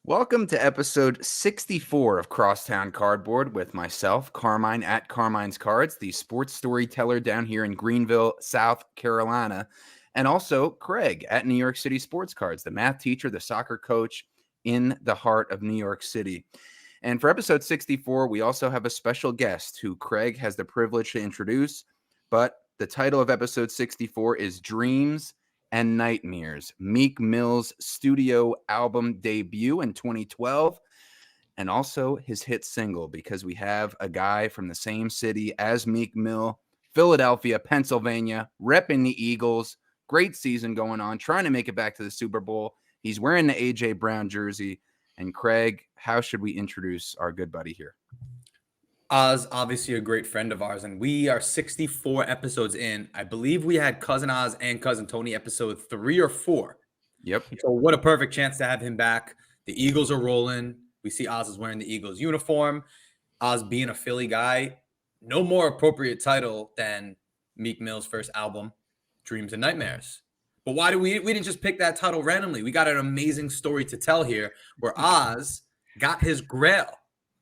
Welcome to episode 64 of Crosstown Cardboard with myself, Carmine at Carmine's Cards, the sports storyteller down here in Greenville, South Carolina, and also Craig at New York City Sports Cards, the math teacher, the soccer coach in the heart of New York City. And for episode 64, we also have a special guest who Craig has the privilege to introduce, but the title of episode 64 is Dreams and Nightmares, Meek Mill's studio album debut in 2012, and also his hit single, because we have a guy from the same city as Meek Mill, Philadelphia, Pennsylvania, repping the Eagles. Great season going on, trying to make it back to the Super Bowl. He's wearing the A.J. Brown jersey. And Craig, how should we introduce our good buddy here? Oz, obviously a great friend of ours, and we are 64 episodes in. I believe we had Cousin Oz and Cousin Tony episode 3 or 4. Yep. So what a perfect chance to have him back. The Eagles are rolling. We see Oz is wearing the Eagles uniform. Oz being a Philly guy, no more appropriate title than Meek Mill's first album, Dreams and Nightmares. But why do we didn't just pick that title randomly? We got an amazing story to tell here where Oz got his Grail.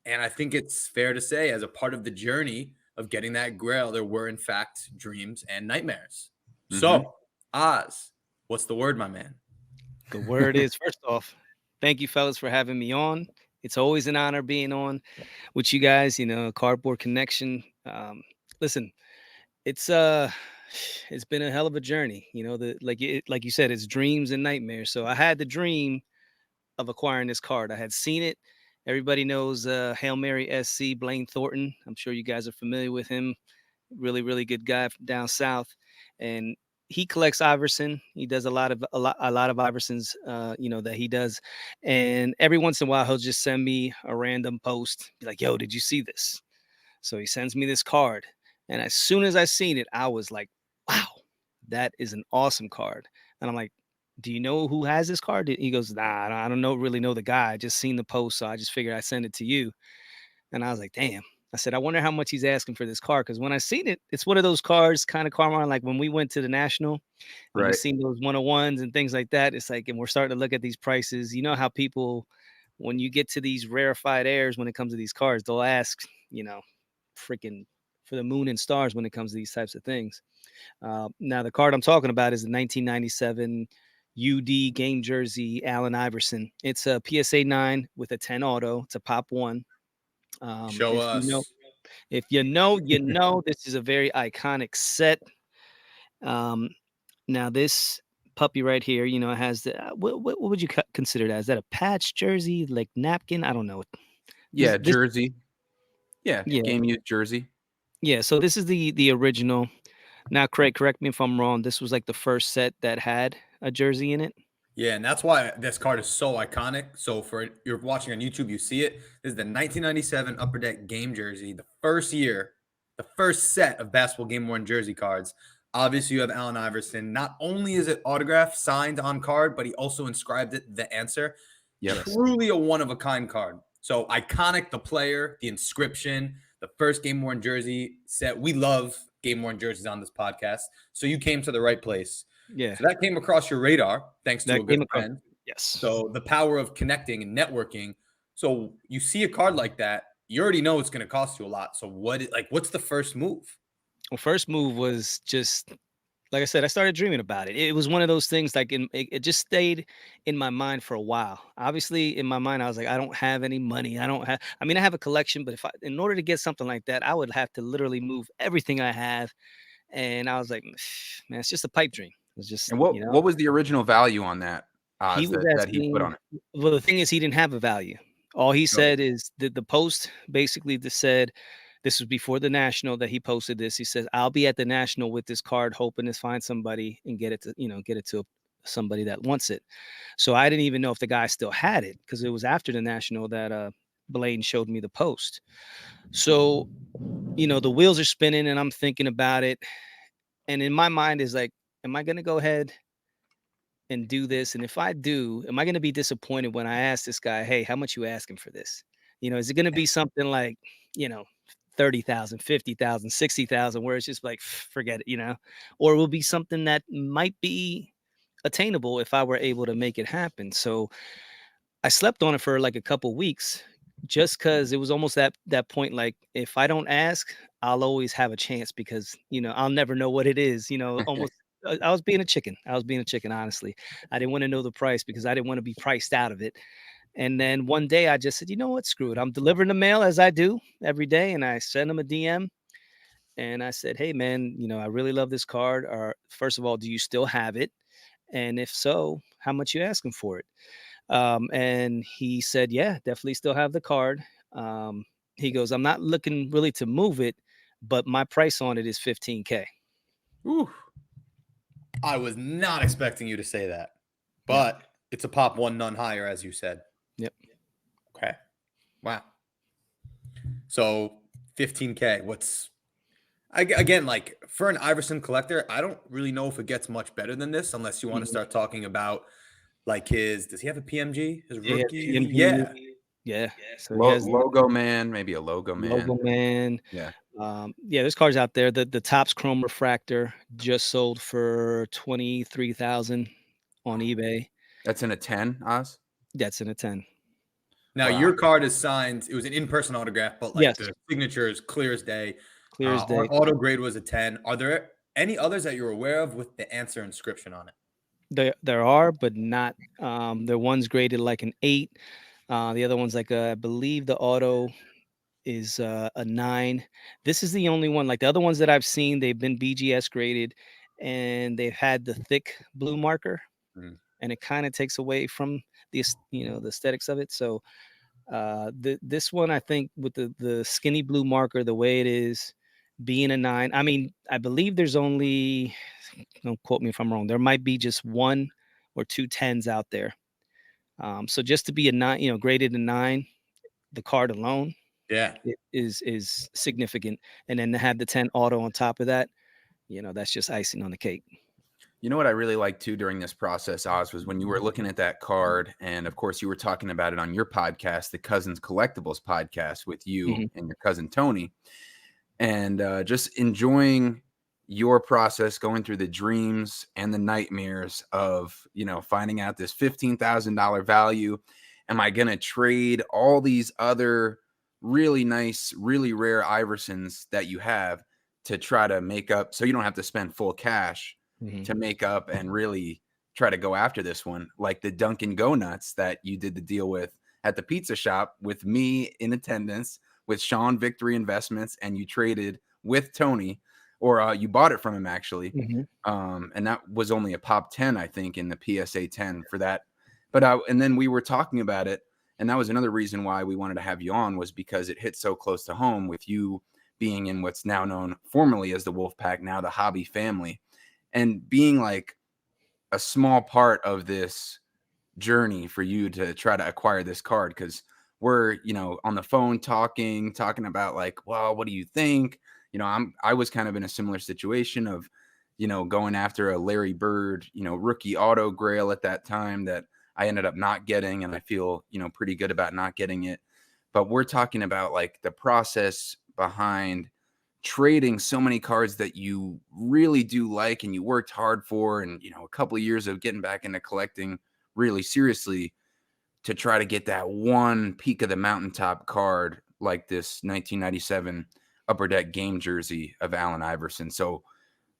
And I think it's fair to say, as a part of the journey of getting that Grail, there were, in fact, dreams and nightmares. Mm-hmm. So, Oz, what's the word, my man? The word is, first off, thank you, fellas, for having me on. It's always an honor being on with you guys, Cardboard Connection. Listen, it's been a hell of a journey, like you said, it's dreams and nightmares. So I had the dream of acquiring this card. I had seen it. Everybody knows Hail Mary SC, Blaine Thornton. I'm sure you guys are familiar with him. Really, really good guy from down south. And he collects Iverson. He does a lot of Iversons, that he does. And every once in a while, he'll just send me a random post, be like, "Yo, did you see this?" So he sends me this card. And as soon as I seen it, I was like, "Wow, that is an awesome card." And I'm like, "Do you know who has this card?" He goes, "Nah, I don't really know the guy. I just seen the post, so I just figured I'd send it to you." And I was like, "Damn." I said, "I wonder how much he's asking for this card." Because when I seen it, it's one of those cards, kind of Carmine, like when we went to the National and we seen those 101s and things like that. It's like, and we're starting to look at these prices. You know how people, when you get to these rarefied airs, when it comes to these cards, they'll ask, freaking for the moon and stars when it comes to these types of things. Now, the card I'm talking about is the 1997 UD game jersey, Allen Iverson. It's a PSA 9 with a 10 auto. It's a pop 1. Show us. If you know, this is a very iconic set. Now this puppy right here, it has the what would you consider that? Is that a patch jersey, like napkin? I don't know. Jersey. Yeah, game used jersey. Yeah, so this is the original. Now, Craig, correct me if I'm wrong. This was like the first set that had a jersey in it. Yeah, and that's why this card is so iconic. So for you're watching on YouTube, you see it. This is the 1997 Upper Deck game jersey, the first year, the first set of basketball game-worn jersey cards. Obviously, you have Allen Iverson. Not only is it autographed, signed on card, but he also inscribed it, the answer. Yes. Truly a one-of-a-kind card. So iconic, the player, the inscription, the first game-worn jersey set. We love game-worn jerseys on this podcast. So you came to the right place. Yeah. So that came across your radar thanks to a good friend. Yes. So the power of connecting and networking. So you see a card like that, you already know it's going to cost you a lot. So what's the first move? Well, first move was just, like I said, I started dreaming about it. It was one of those things like it just stayed in my mind for a while. Obviously, in my mind, I was like, I don't have any money. I have a collection, but in order to get something like that, I would have to literally move everything I have. And I was like, man, it's just a pipe dream. It was just, and what was the original value on that? He was asking, that he put on it. Well, the thing is, he didn't have a value. All he said is that the post basically said, this was before the National that he posted this. He says, "I'll be at the National with this card, hoping to find somebody and get it to somebody that wants it." So I didn't even know if the guy still had it, because it was after the National that Blaine showed me the post. So, the wheels are spinning and I'm thinking about it. And in my mind is like, am I going to go ahead and do this? And if I do, am I going to be disappointed when I ask this guy, "Hey, how much you asking for this?" Is it going to be something like, 30,000, 50,000, 60,000, where it's just like, forget it, or it will be something that might be attainable if I were able to make it happen. So I slept on it for like a couple weeks just because it was almost that point. Like, if I don't ask, I'll always have a chance because, I'll never know what it is. Almost I was being a chicken. I was being a chicken, honestly. I didn't want to know the price because I didn't want to be priced out of it. And then one day I just said, you know what, screw it. I'm delivering the mail as I do every day. And I sent him a DM and I said, hey man, I really love this card. Or first of all, do you still have it? And if so, how much you asking for it? And he said, yeah, definitely still have the card. He goes, I'm not looking really to move it, but my price on it is 15K. Ooh. I was not expecting you to say that, Yeah. but it's a pop one, none higher, as you said. Yep. Okay. Wow. So 15K. Again, like for an Iverson collector, I don't really know if it gets much better than this unless you want to start talking about like does he have a PMG? His Yeah, rookie? PMG. Yeah. Yeah. So he has the Logo man, maybe a logo man. logo man. Yeah. Yeah, there's cars out there. The Topps Chrome Refractor just sold for 23,000 on eBay. That's in a 10, Oz? That's in a 10. Now Wow. your card is signed. It was an in-person autograph, but like Yes. the signature is clear as day. Clear as day. Auto grade was a 10. Are there any others that you're aware of with the answer inscription on it? There are, but not. The one's graded like an 8. The other one's like I believe the auto is a 9. This is the only one. Like the other ones that I've seen, they've been BGS graded, and they've had the thick blue marker, and it kind of takes away from the aesthetics of it. So this one, I think, with the skinny blue marker, the way it is, being a 9. I mean, I believe there's only, don't quote me if I'm wrong, there might be just 1 or 2 10s out there. So just to be a 9, graded a 9, the card alone, Yeah. it is significant. And then to have the 10 auto on top of that, that's just icing on the cake. You know what I really liked too during this process, Oz, was when you were looking at that card, and of course you were talking about it on your podcast, the Cousins Collectibles podcast, with you and your cousin Tony, and just enjoying your process, going through the dreams and the nightmares of finding out this $15,000 value. Am I gonna trade all these other really nice, really rare Iversons that you have to try to make up, so you don't have to spend full cash to make up and really try to go after this one, like the Dunkin' Go Nuts that you did the deal with at the pizza shop with me in attendance, with Sean Victory Investments, and you traded with Tony, or you bought it from him actually. And that was only a pop 10, I think, in the PSA 10 for that. But and then we were talking about it, and that was another reason why we wanted to have you on, was because it hit so close to home with you being in what's now known formerly as the Wolfpack, now the Hobby family, and being like a small part of this journey for you to try to acquire this card. Because we're on the phone talking about like, well, what do you think? I was kind of in a similar situation of going after a Larry Bird rookie auto Grail at that time that I ended up not getting, and I feel pretty good about not getting it. But we're talking about like the process behind trading so many cards that you really do like and you worked hard for, and a couple of years of getting back into collecting really seriously to try to get that one peak of the mountaintop card, like this 1997 Upper Deck game jersey of Allen Iverson. So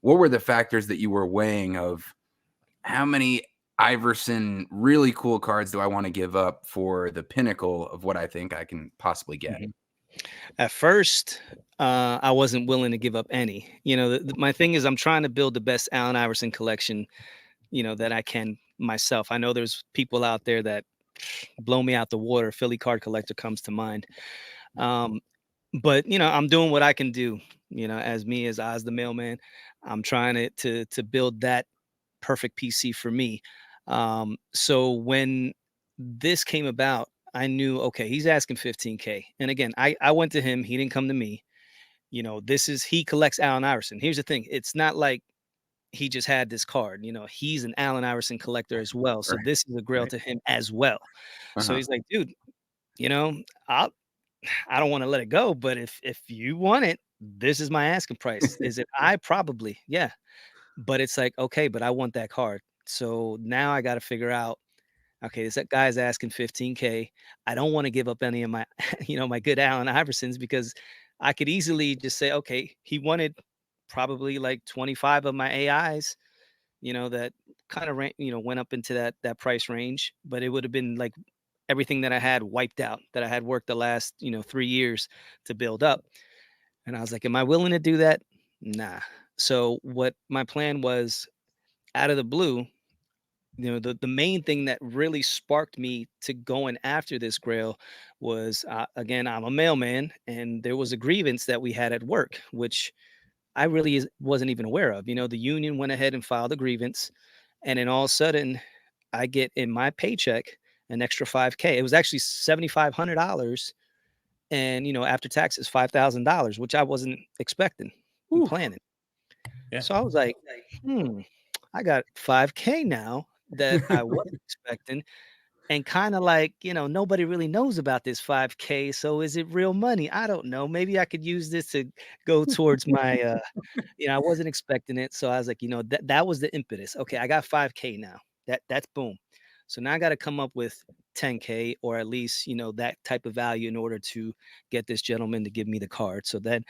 what were the factors that you were weighing of how many Iverson really cool cards do I want to give up for the pinnacle of what I think I can possibly get? At first, I wasn't willing to give up any. My thing is I'm trying to build the best Allen Iverson collection, that I can myself. I know there's people out there that blow me out the water. Philly Card Collector comes to mind. But I'm doing what I can do. As me, as Oz the mailman, I'm trying to build that perfect PC for me. So when this came about, I knew, okay, he's asking 15K. And again, I went to him. He didn't come to me. He collects Allen Iverson. Here's the thing. It's not like he just had this card. He's an Allen Iverson collector as well. So Right. this is a Grail to him as well. So he's like, dude, I don't want to let it go, but if you want it, this is my asking price. Is it I? Probably, yeah. But it's like, okay, but I want that card. So now I got to figure out Okay, this guy's asking 15K. I don't want to give up any of my, my good Allen Iversons because I could easily just say, okay, he wanted probably like 25 of my AIs, that kind of went up into that price range, but it would have been like everything that I had wiped out that I had worked the last 3 years to build up. And I was like, am I willing to do that? Nah. So what my plan was, out of the blue, the main thing that really sparked me to going after this Grail was, again, I'm a mailman, and there was a grievance that we had at work, which I really wasn't even aware of. The union went ahead and filed a grievance, and then all of a sudden, I get in my paycheck an extra 5K. It was actually $7,500, and after taxes, $5,000, which I wasn't expecting and Whew. planning. Yeah. So I was like, I got 5K now that I wasn't expecting. And kind of like, nobody really knows about this 5K. So is it real money? I don't know. Maybe I could use this to go towards my, I wasn't expecting it. So I was like, that was the impetus. Okay, I got 5K now. That's boom. So now I got to come up with 10K, or at least, that type of value in order to get this gentleman to give me the card. So then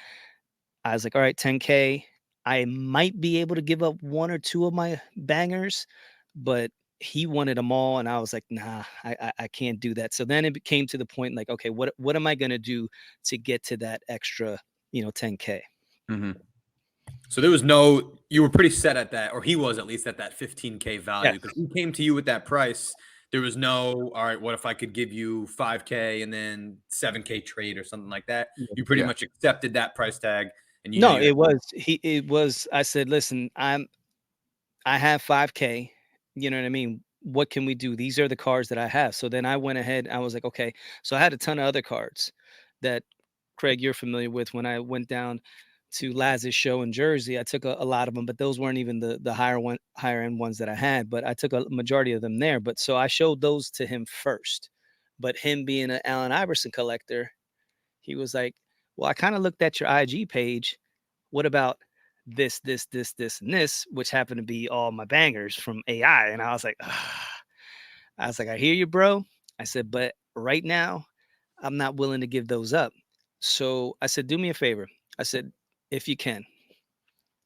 I was like, all right, 10K. I might be able to give up one or two of my bangers, but he wanted them all. And I was like, nah, I can't do that. So then it came to the point like, okay, what am I going to do to get to that extra, 10K? Mm-hmm. So you were pretty set at that, or he was at least at that 15K value, because he came to you with that price. There was no, all right, what if I could give you 5K and then 7K trade or something like that? You pretty much accepted that price tag. And I said, listen, I have 5K, you know what I mean? What can we do? These are the cards that I have. So then I went ahead, I was like, okay. So I had a ton of other cards that, Craig, you're familiar with. When I went down to Laz's show in Jersey, I took a lot of them, but those weren't even the higher end ones that I had, but I took a majority of them there. But so I showed those to him first. But him being an Allen Iverson collector, he was like, well, I kind of looked at your IG page. What about this, and this, which happened to be all my bangers from AI? And I was like, I hear you, bro. I said, but right now, I'm not willing to give those up. So I said, do me a favor. I said, if you can,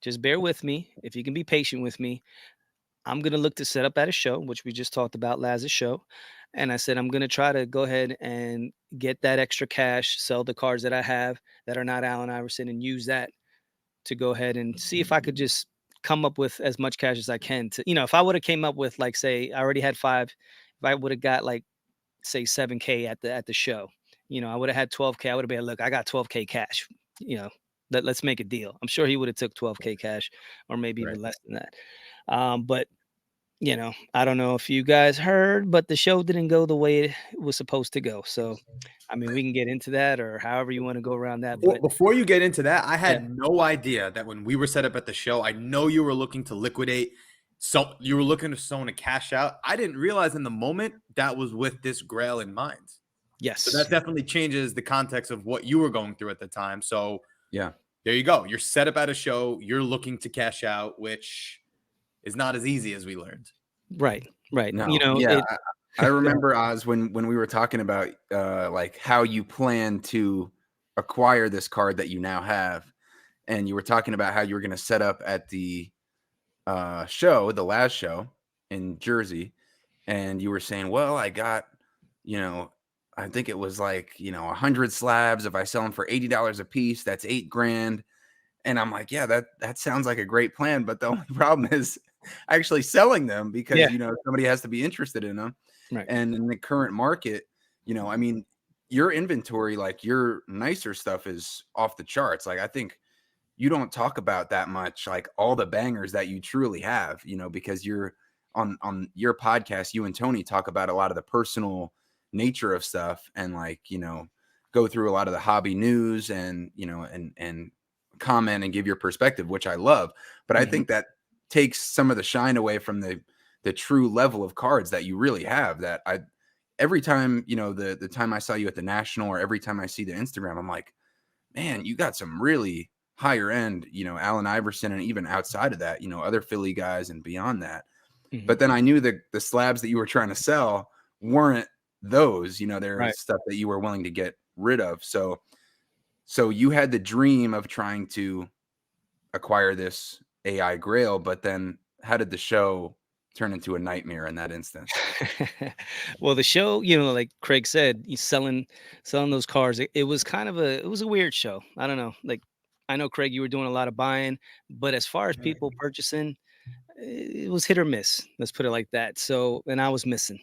just bear with me. If you can be patient with me, I'm going to look to set up at a show, which we just talked about, Laz's show. And I said, I'm going to try to go ahead and get that extra cash, sell the cards that I have that are not Allen Iverson, and use that to go ahead and see if I could just come up with as much cash as I can to, if I would have came up with, like, say, I already had 5, if I would have got like, say, 7K at the show, I would have had 12K. I would have been, look, I got 12K cash, let's make a deal. I'm sure he would have took 12K cash, or maybe even less than that. But I don't know if you guys heard, but the show didn't go the way it was supposed to go. So, I mean, we can get into that, or however you want to go around that. Well, But before you get into that, I had no idea that when we were set up at the show, I know you were looking to liquidate. So you were looking for someone to cash out. I didn't realize in the moment that was with this Grail in mind. yes, So that definitely changes the context of what you were going through at the time. So Yeah. there you go. You're set up at a show. You're looking to cash out, which is not as easy as we learned. right. No. It, I remember, Oz, when we were talking about like how you plan to acquire this card that you now have, and you were talking about how you were going to set up at the show, the last show in Jersey, and you were saying, well, I got, I think it was like, 100 slabs. If I sell them for $80 a piece, that's $8,000. And I'm like, yeah, that sounds like a great plan. But the only problem is actually selling them, because, somebody has to be interested in them. right. And in the current market, I mean, your inventory, like your nicer stuff, is off the charts. Like, I think you don't talk about that much, like all the bangers that you truly have, because you're on your podcast, you and Tony talk about a lot of the personal nature of stuff, and like, go through a lot of the hobby news, and, and comment and give your perspective, which I love. But I think that takes some of the shine away from the true level of cards that you really have. That every time, the time I saw you at the National, or every time I see the Instagram, I'm like, man, you got some really higher end, Allen Iverson, and even outside of that, other Philly guys and beyond that. But then I knew that the slabs that you were trying to sell weren't those. There Right. was stuff that you were willing to get rid of. So you had the dream of trying to acquire this AI Grail, but then how did the show turn into a nightmare in that instance? Well, the show, like Craig said, he's selling those cars. It was kind of it was a weird show. I don't know. Like, I know Craig, you were doing a lot of buying, but as far as Right. people purchasing, it was hit or miss. Let's put it like that. So, and I was missing.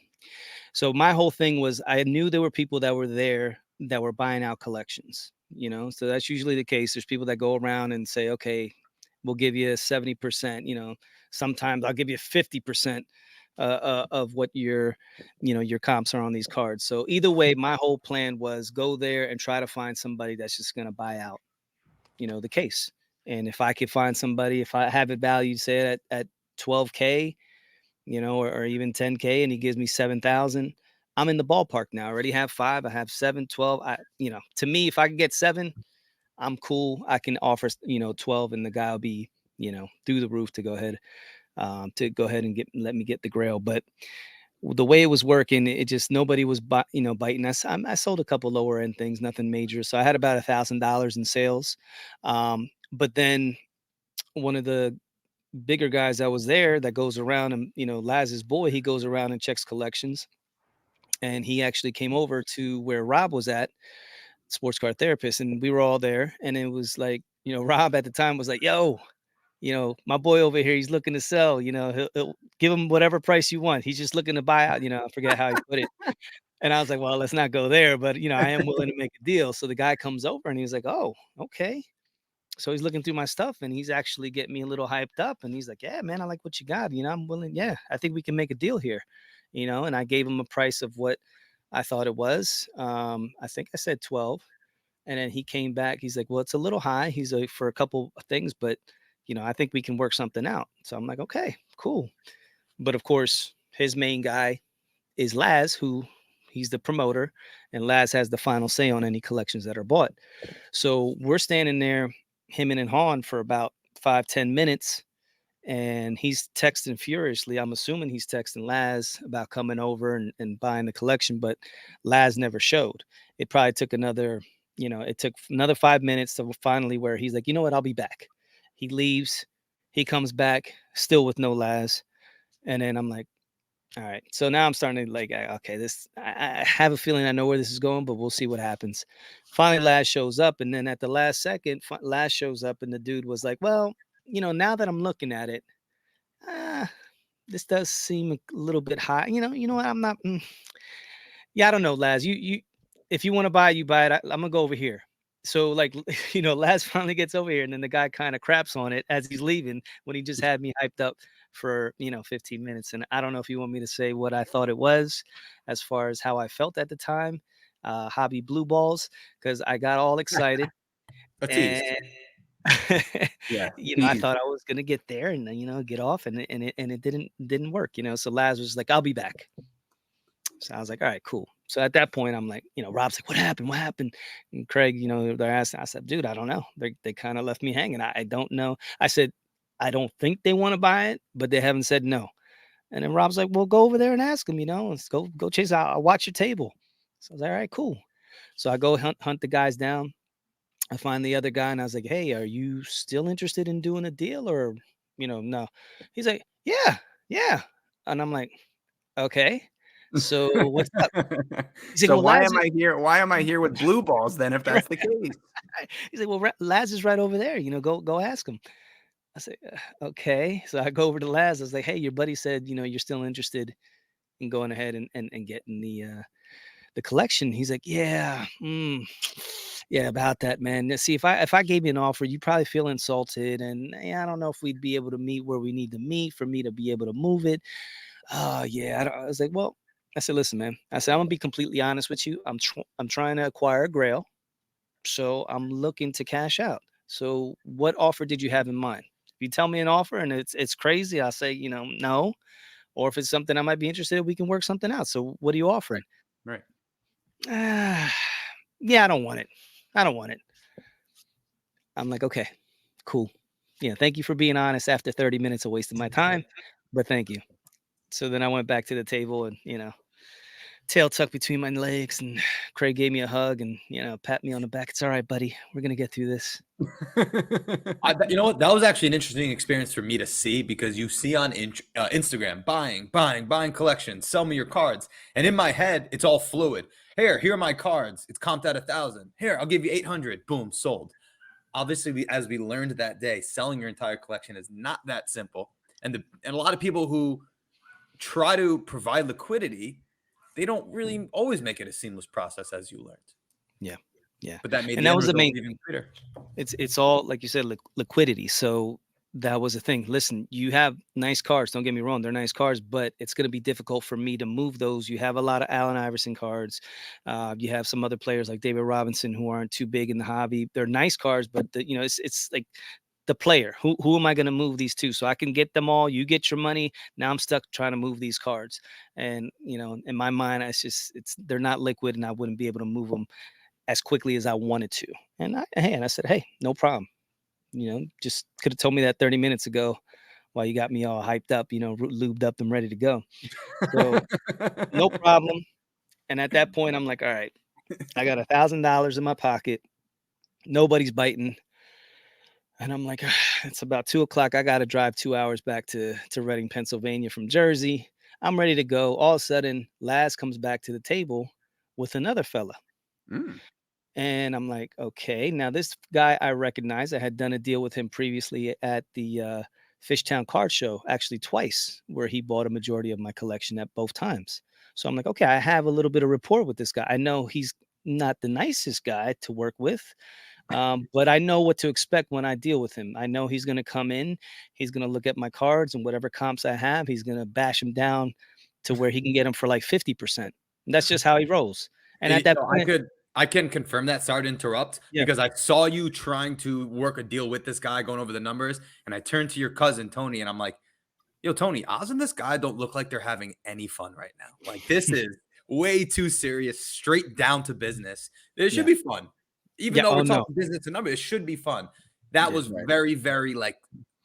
So my whole thing was I knew there were people that were there that were buying out collections, So that's usually the case. There's people that go around and say, okay, we'll give you 70%, sometimes I'll give you 50% of what your comps are on these cards. So either way, my whole plan was go there and try to find somebody that's just going to buy out, the case. And if I could find somebody, if I have it valued, say at 12K, or even 10K, and he gives me 7,000, I'm in the ballpark now. I already have 5, I have 7, 12. To me, if I can get 7, I'm cool. I can offer, 12, and the guy will be, through the roof to go ahead, and let me get the Grail. But the way it was working, it just nobody was, biting. I sold a couple lower end things, nothing major. So I had about $1,000 in sales. But then one of the bigger guys that was there that goes around, and Laz's boy, he goes around and checks collections, and he actually came over to where Rob was at, sports car therapist, and we were all there, and it was like, Rob at the time was like, yo, my boy over here, he's looking to sell, he'll give him whatever price you want, he's just looking to buy out, I forget how he put it. And I was like, well, let's not go there, but I am willing to make a deal. So the guy comes over and he's like, oh, okay. So he's looking through my stuff and he's actually getting me a little hyped up. And he's like, yeah, man, I like what you got. I'm willing. Yeah, I think we can make a deal here. And I gave him a price of what I thought it was. I think I said 12. And then he came back. He's like, well, it's a little high. He's like, for a couple of things, but, I think we can work something out. So I'm like, okay, cool. But of course, his main guy is Laz, who he's the promoter, and Laz has the final say on any collections that are bought. So we're standing there, him and Han, for about 5-10 minutes, and he's texting furiously. I'm assuming he's texting Laz about coming over and buying the collection, but Laz never showed. It probably took it took another 5 minutes to finally where he's like, you know what, I'll be back. He leaves, he comes back, still with no Laz. And then I'm like, all right. So now I'm starting to like, okay, I have a feeling I know where this is going, but we'll see what happens. Finally, Laz shows up. And then at the last second, Laz shows up and the dude was like, well, now that I'm looking at it, ah, this does seem a little bit high. What? I'm not. Yeah, I don't know, Laz. If you want to buy it, you buy it. I'm gonna go over here. So like, Laz finally gets over here, and then the guy kind of craps on it as he's leaving when he just had me hyped up for 15 minutes. And I don't know if you want me to say what I thought it was, as far as how I felt at the time, hobby blue balls, because I got all excited A tease. and Yeah. I thought I was gonna get there and get off, and it didn't work. So Laz was like, I'll be back. So I was like, all right, cool. So at that point, I'm like, Rob's like, what happened? What happened? And Craig, they're asking. I said, dude, I don't know. They kind of left me hanging. I don't know. I said, I don't think they want to buy it, but they haven't said no. And then Rob's like, well, go over there and ask them. Let's go chase. I'll watch your table. So I was like, all right, cool. So I go hunt the guys down. I find the other guy and I was like, hey, are you still interested in doing a deal or, no? He's like, yeah, yeah. And I'm like, okay. So what's up? He's like, So well, why Laz am I here? Why am I here with blue balls then, if that's the case? he's like, well, Laz is right over there. Go ask him. I say, okay. So I go over to Laz. I was like, hey, your buddy said, you're still interested in going ahead and getting the collection. He's like, yeah, yeah, about that, man. Now, see, if I gave you an offer, you probably feel insulted, and I don't know if we'd be able to meet where we need to meet for me to be able to move it. Oh yeah, I was like, well, I said, listen, man. I said, I'm gonna be completely honest with you. I'm trying to acquire a Grail, so I'm looking to cash out. So, what offer did you have in mind? If you tell me an offer and it's crazy, I'll say, no. Or if it's something I might be interested in, we can work something out. So, what are you offering? Right. Yeah, I don't want it. I don't want it. I'm like, okay, cool. Yeah, thank you for being honest after 30 minutes of wasting my time, but thank you. So then I went back to the table and, tail tucked between my legs, and Craig gave me a hug and pat me on the back. It's all right, buddy. We're gonna get through this. You know what? That was actually an interesting experience for me to see, because you see on Instagram, buying collections, sell me your cards. And in my head, it's all fluid. Here are my cards. It's comped at 1,000. Here, I'll give you 800. Boom, sold. Obviously, as we learned that day, selling your entire collection is not that simple. And a lot of people who try to provide liquidity, they don't really always make it a seamless process, as you learned. Yeah. Yeah. But that made And the that end was the result main. even greater. It's all, like you said, liquidity. So that was the thing. Listen, you have nice cars. Don't get me wrong; they're nice cars, but it's going to be difficult for me to move those. You have a lot of Allen Iverson cards. You have some other players like David Robinson who aren't too big in the hobby. They're nice cars, but it's like the player. Who am I going to move these to? So I can get them all. You get your money. Now I'm stuck trying to move these cards, and in my mind, they're not liquid, and I wouldn't be able to move them as quickly as I wanted to. And I said, hey, no problem. Just could have told me that 30 minutes ago while you got me all hyped up, lubed up and ready to go. So no problem. And at that point, I'm like, all right, I got $1,000 in my pocket. Nobody's biting. And I'm like, it's about 2:00. I got to drive 2 hours back to Reading, Pennsylvania from Jersey. I'm ready to go. All of a sudden, Laz comes back to the table with another fella. Mm. And I'm like, okay, now this guy I recognize. I had done a deal with him previously at the Fishtown Card Show, actually twice, where he bought a majority of my collection at both times. So I'm like, okay, I have a little bit of rapport with this guy. I know he's not the nicest guy to work with, but I know what to expect when I deal with him. I know he's going to come in, he's going to look at my cards and whatever comps I have, he's going to bash them down to where he can get them for like 50%. And that's just how he rolls. And at that point, I can confirm that. Sorry to interrupt, yeah. because I saw you trying to work a deal with this guy, going over the numbers, and I turned to your cousin Tony, and I'm like, "Yo, Tony, Oz and this guy don't look like they're having any fun right now. Like, this is way too serious, straight down to business. It should Yeah. be fun, even Yeah. though Oh we're no. talking business and numbers. It should be fun." That Yeah. was Right. very, very like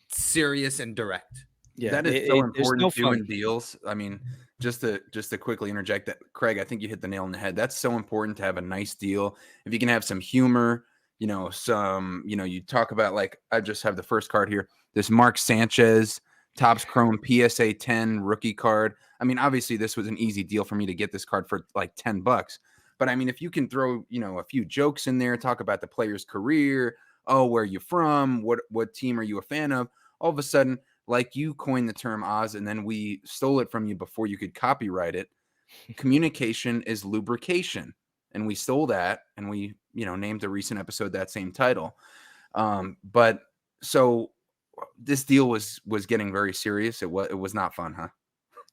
serious and direct. Yeah. That is so There's no important too fun. in deals. I mean, just to quickly interject that, Craig, I think you hit the nail on the head. That's so important to have a nice deal. If you can have some humor, you talk about, like, I just have the first card here, this Mark Sanchez Topps Chrome PSA 10 rookie card. I mean, obviously this was an easy deal for me to get this card for like $10. But I mean, if you can throw, a few jokes in there, talk about the player's career, oh, where are you from? What team are you a fan of? All of a sudden, like you coined the term, Oz, and then we stole it from you before you could copyright it. Communication is lubrication. And we stole that, and we, named a recent episode that same title. But so this deal was getting very serious. It was not fun, huh?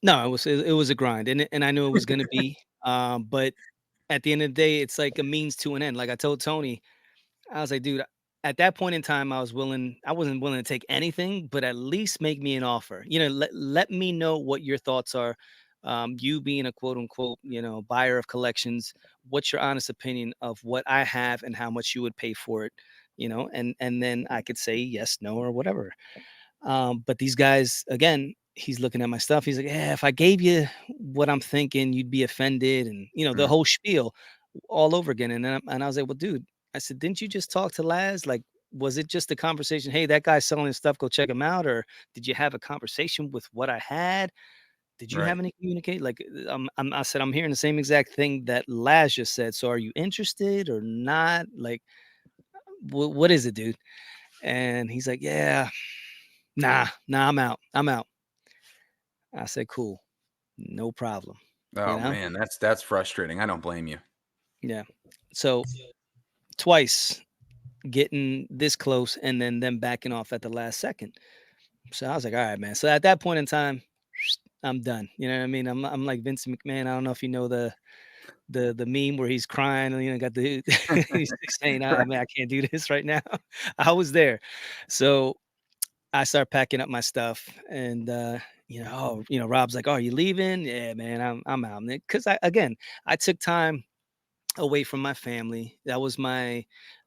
No, it was a grind, and I knew it was gonna be. But at the end of the day, it's like a means to an end. Like I told Tony, I was like, dude, at that point in time, I wasn't willing to take anything, but at least make me an offer. Let me know what your thoughts are. You being a quote unquote, buyer of collections, what's your honest opinion of what I have and how much you would pay for it? And then I could say yes, no, or whatever. But these guys, again, he's looking at my stuff. He's like, yeah, if I gave you what I'm thinking, you'd be offended. And, the whole spiel all over again. And I was like, well, dude, I said, didn't you just talk to Laz? Like, was it just a conversation? Hey, that guy's selling his stuff. Go check him out. Or did you have a conversation with what I had? Did you have Right. any communicate? Like, I said, I'm hearing the same exact thing that Laz just said. So are you interested or not? Like, what is it, dude? And he's like, yeah, nah, I'm out. I'm out. I said, cool, no problem. Oh man, that's frustrating. I don't blame you. Yeah. So twice getting this close and then them backing off at the last second. So I was like, all right, man. So at that point in time, I'm done. You know what I mean? I'm like Vincent McMahon. I don't know if you know the meme where he's crying and got the he's saying, oh Right. man, I can't do this right now. I was there. So I start packing up my stuff and Rob's like, oh, are you leaving? Yeah, man, I'm out. Because I took time away from my family. I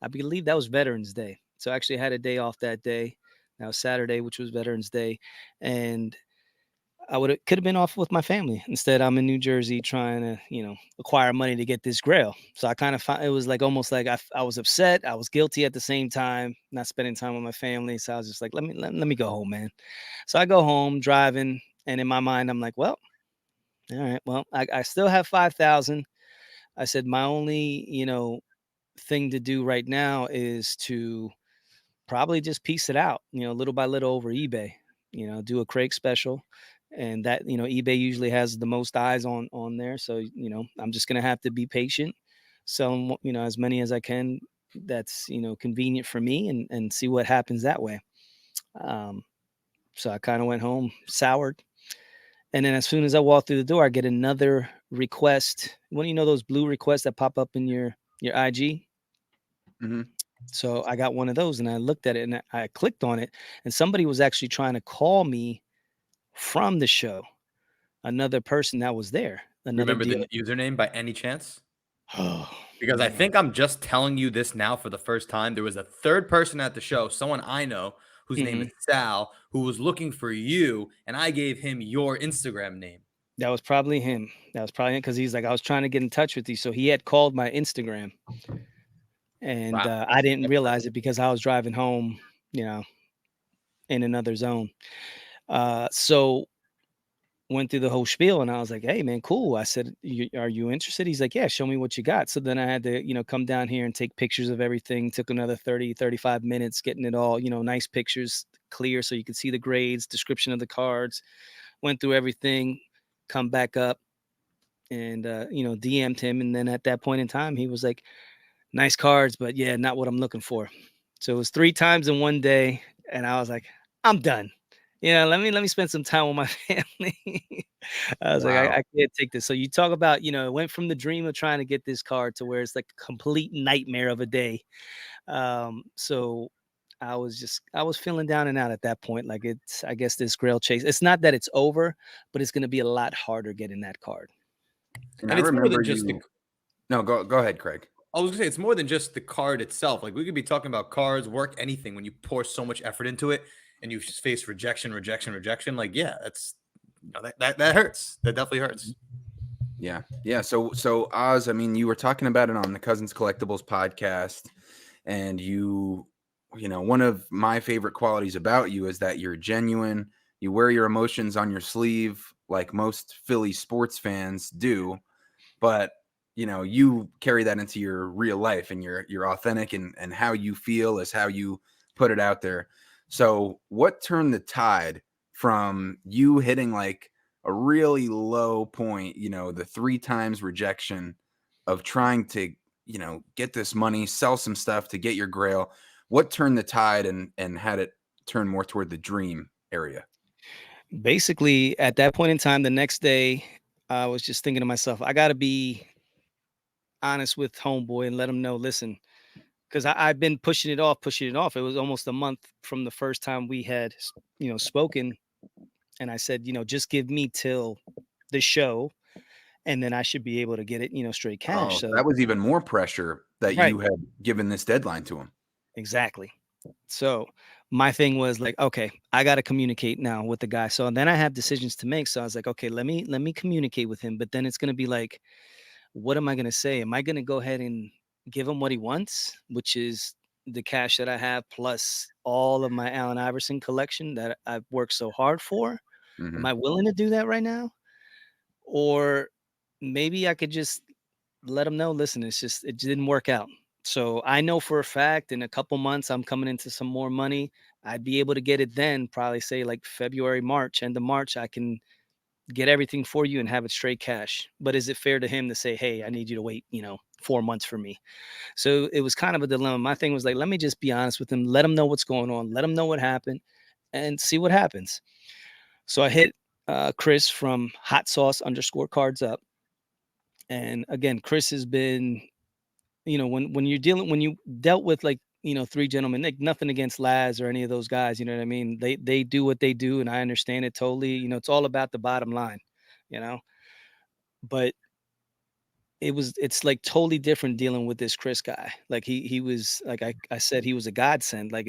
believe that was Veterans Day. So I actually had a day off that day. That was Saturday, which was Veterans Day. And I could have been off with my family. Instead, I'm in New Jersey trying to, acquire money to get this Grail. So I kind of found it was like almost like I was upset. I was guilty at the same time, not spending time with my family. So I was just like, let me go home, man. So I go home driving, and in my mind, I'm like, well, all right, well, I still have 5,000. I said my only, thing to do right now is to probably just piece it out, little by little over eBay. Do a Craig special, and that eBay usually has the most eyes on there. So I'm just gonna have to be patient, sell 'em, as many as I can. That's convenient for me, and see what happens that way. Um, so I kind of went home soured, and then as soon as I walk through the door, I get another request. When those blue requests that pop up in your IG. Mhm. So I got one of those and I looked at it and I clicked on it, and somebody was actually trying to call me from the show. Another person that was there, another Remember deal. the username by any chance? Oh Because I man. think I'm just telling you this now for the first time. There was a third person at the show, someone I know whose name Mhm. is Sal, who was looking for you, and I gave him your Instagram name. That was probably him. That was probably because he's like, I was trying to get in touch with you. So he had called my Instagram, and Wow. I didn't realize it because I was driving home, you know, in another zone. So went through the whole spiel and I was like, "Hey man, cool." I said, "Are you interested?" He's like, "Yeah, show me what you got." So then I had to, come down here and take pictures of everything. Took another 30, 35 minutes getting it all, nice pictures, clear so you could see the grades, description of the cards. Went through everything, come back up and DM'd him, and then at that point in time he was like, "Nice cards, but yeah, not what I'm looking for." So it was 3 times in one day and I was like, "I'm done. Let me spend some time with my family." I was like, Wow. I can't take this. So you talk about, it went from the dream of trying to get this card to where it's like a complete nightmare of a day. So I was feeling down and out at that point. Like I guess this Grail chase. It's not that it's over, but it's gonna be a lot harder getting that card. And I And it's more remember than just the you. No, go ahead, Craig. I was gonna say it's more than just the card itself. Like we could be talking about cards, work, anything. When you pour so much effort into it, and you just face rejection, rejection, rejection. Like yeah, that's that hurts. That definitely hurts. Yeah. Yeah. So Oz, I mean, you were talking about it on the Cousins Collectibles podcast, and one of my favorite qualities about you is that you're genuine. You wear your emotions on your sleeve, like most Philly sports fans do, but you carry that into your real life, and you're authentic, and how you feel is how you put it out there. So what turned the tide from you hitting like a really low point, the 3 times rejection of trying to, get this money, sell some stuff to get your Grail? What turned the tide and had it turn more toward the dream area? Basically, at that point in time, the next day, I was just thinking to myself, I gotta be honest with homeboy and let him know, listen, because I've been pushing it off, pushing it off. It was almost a month from the first time we had, spoken. And I said, just give me till the show, and then I should be able to get it, straight cash. Oh, So, that was even more pressure that right, you had given this deadline to him. exactly. So my thing was like, okay, I got to communicate now with the guy. So then I have decisions to make. So I was like, okay, let me communicate with him. But then it's gonna be like, what am I gonna say? Am I gonna go ahead and give him what he wants, which is the cash that I have plus all of my Allen Iverson collection that I've worked so hard for? Am Mhm. I willing to do that right now? Or maybe I could just let him know, listen, it didn't work out. So I know for a fact in a couple months I'm coming into some more money. I'd be able to get it then, probably say like February, March, end of March. I can get everything for you and have it straight cash. But is it fair to him to say, hey, I need you to wait, 4 months for me? So it was kind of a dilemma. My thing was like, let me just be honest with him, let him know what's going on, let him know what happened, and see what happens. So I hit Chris from hot sauce underscore cards up. And again, Chris has been, when you dealt with like, 3 gentlemen, like nothing against Laz or any of those guys, you know what I mean? They do what they do, and I understand it totally. It's all about the bottom line, you know. But it's like totally different dealing with this Chris guy. Like he was like I said, he was a godsend. Like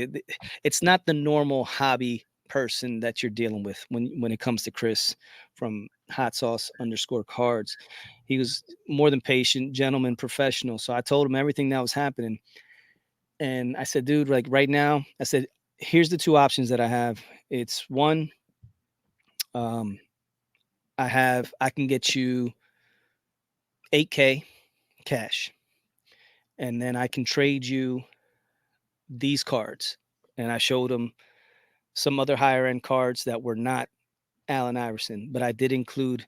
it's not the normal hobby person that you're dealing with when it comes to Chris from Hot Sauce _ cards. He was more than patient, gentleman, professional. So I told him everything that was happening. And I said, dude, like right now, I said, here's the two options that I have. It's one, um, I can get you 8K cash, and then I can trade you these cards. And I showed him some other higher end cards that were not Allen Iverson, but I did include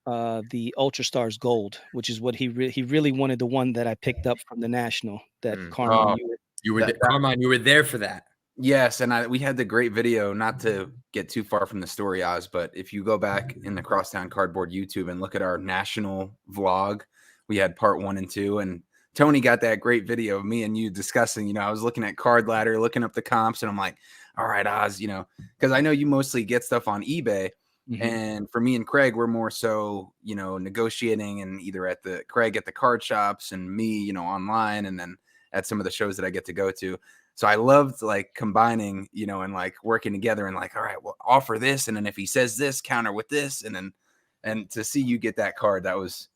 the Ultra Stars Gold, which is what he really wanted, the one that I picked up from the National that Carmine. Oh, You were That- there, Carmine. You were there for that. yes, and we had the great video. Not to get too far from the story, Oz, but if you go back in the Crosstown Cardboard YouTube and look at our national vlog, we had part 1 and 2, and Tony got that great video of me and you discussing. I was looking at Card Ladder, looking up the comps, and I'm like, all right, Oz, because I know you mostly get stuff on eBay. Mhm. And for me and Craig, we're more so, negotiating, and either at Craig at the card shops and me, online, and then at some of the shows that I get to go to. So I loved like combining, and like working together and like, all right, well, offer this. And then if he says this, counter with this. And to see you get that card, that was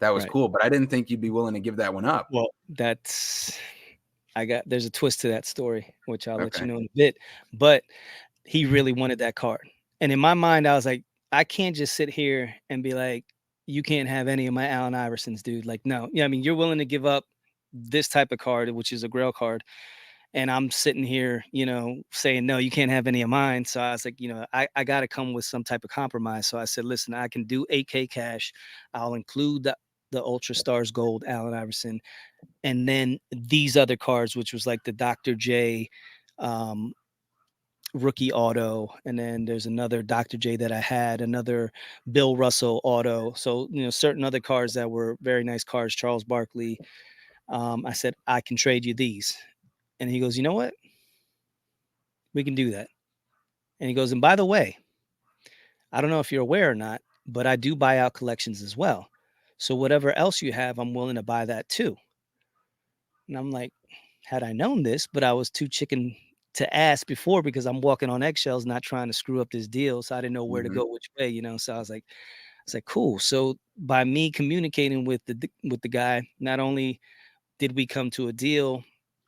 Right. cool. But I didn't think you'd be willing to give that one up. Well, there's a twist to that story, which I'll let you Okay. know in a bit. But he really wanted that card. And in my mind, I was like, I can't just sit here and be like, you can't have any of my Allen Iversons, dude. Like, no. Yeah, I mean, you're willing to give up this type of card, which is a Grail card. And I'm sitting here, saying, no, you can't have any of mine. So I was like, I got to come with some type of compromise. So I said, listen, I can do 8K cash. I'll include the Ultra Stars Gold Allen Iverson. And then these other cards, which was like the Dr. J rookie auto. And then there's another Dr. J that I had, another Bill Russell auto. So, certain other cards that were very nice cards, Charles Barkley. I said, I can trade you these. And he goes, you know what? We can do that. And he goes, and by the way, I don't know if you're aware or not, but I do buy out collections as well. So whatever else you have, I'm willing to buy that too. And I'm like, had I known this, but I was too chicken to ask before because I'm walking on eggshells, not trying to screw up this deal. So I didn't know where to go, which way, So I was like, cool. So by me communicating with the guy, not only did we come to a deal